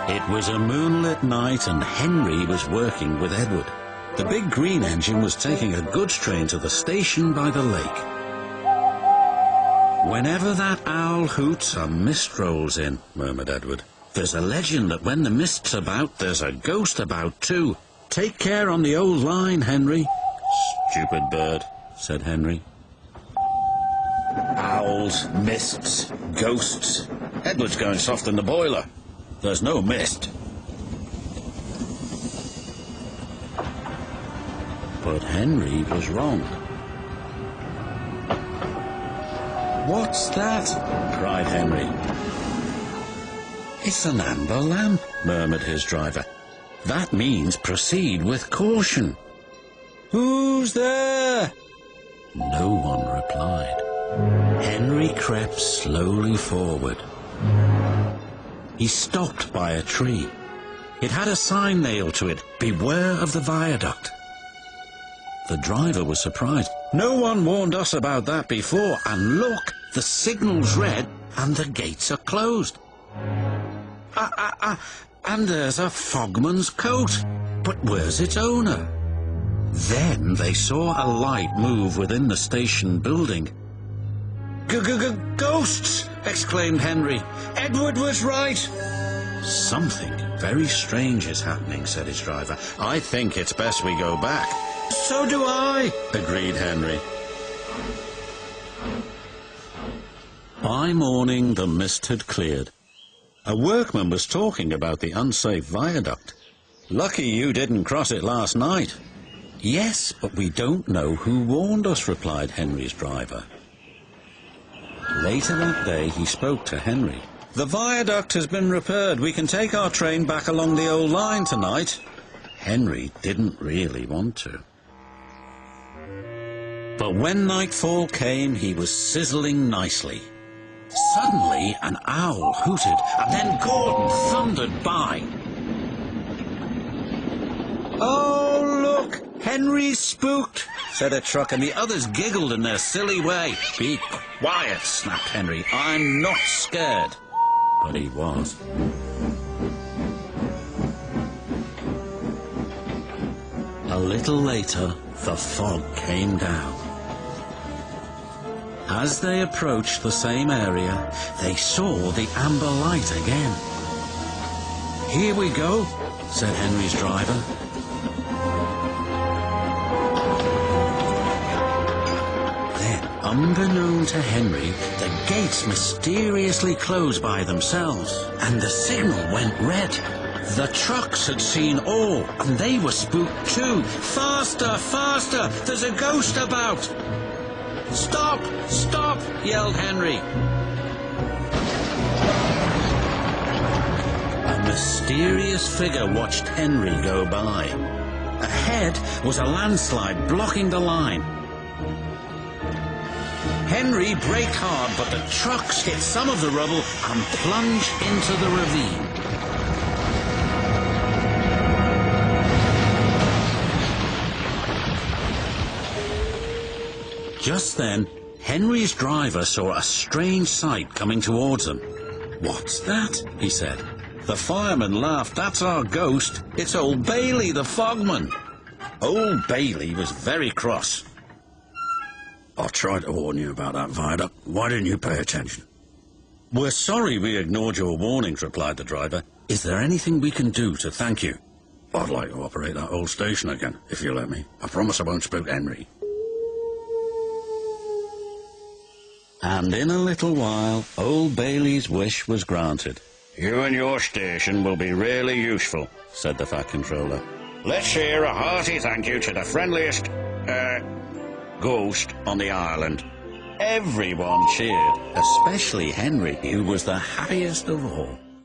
It was a moonlit night and Henry was working with Edward. The big green engine was taking a goods train to the station by the lake. "Whenever that owl hoots, a mist rolls in," murmured Edward. "There's a legend that when the mist's about, there's a ghost about too. Take care on the old line, Henry." "Stupid bird," said Henry. "Owls, mists, ghosts. Edward's going soft in the boiler. There's no mist." But Henry was wrong. "What's that?" cried Henry. "It's an amber lamp," murmured his driver. "That means proceed with caution." "Who's there?" No one replied. Henry crept slowly forward. He stopped by a tree. It had a sign nailed to it, "Beware of the viaduct." The driver was surprised. "No one warned us about that before, and look, the signal's red and the gates are closed. And there's a fogman's coat. But where's its owner?" Then they saw a light move within the station building. "Ghosts!" exclaimed Henry. "Edward was right." "Something very strange is happening," said his driver. "I think it's best we go back." "So do I," agreed Henry. By morning, the mist had cleared. A workman was talking about the unsafe viaduct. "Lucky you didn't cross it last night." "Yes, but we don't know who warned us," replied Henry's driver. Later that day, he spoke to Henry. "The viaduct has been repaired. We can take our train back along the old line tonight." Henry didn't really want to. But when nightfall came, he was sizzling nicely. Suddenly, an owl hooted, and then Gordon thundered by. "Oh, look! Henry's spooked," said a truck, and the others giggled in their silly way. "Be quiet," snapped Henry. "I'm not scared." But he was. A little later, the fog came down. As they approached the same area, they saw the amber light again. "Here we go," said Henry's driver. Then, unbeknown to Henry, the gates mysteriously closed by themselves, and the signal went red. The trucks had seen all, and they were spooked too. "Faster, faster! There's a ghost about!" "Stop! Stop!" yelled Henry. A mysterious figure watched Henry go by. Ahead was a landslide blocking the line. Henry braked hard, but the trucks hit some of the rubble and plunged into the ravine. Just then, Henry's driver saw a strange sight coming towards them. "What's that?" he said. The fireman laughed. "That's our ghost. It's Old Bailey the Fogman." Old Bailey was very cross. "I tried to warn you about that viaduct. Why didn't you pay attention?" "We're sorry we ignored your warnings," replied the driver. "Is there anything we can do to thank you?" "I'd like to operate that old station again, if you let me. I promise I won't spook Henry." And in a little while, Old Bailey's wish was granted. "You and your station will be really useful," said the Fat Controller. "Let's hear a hearty thank you to the friendliest, ghost on the island." Everyone cheered, especially Henry, who was the happiest of all.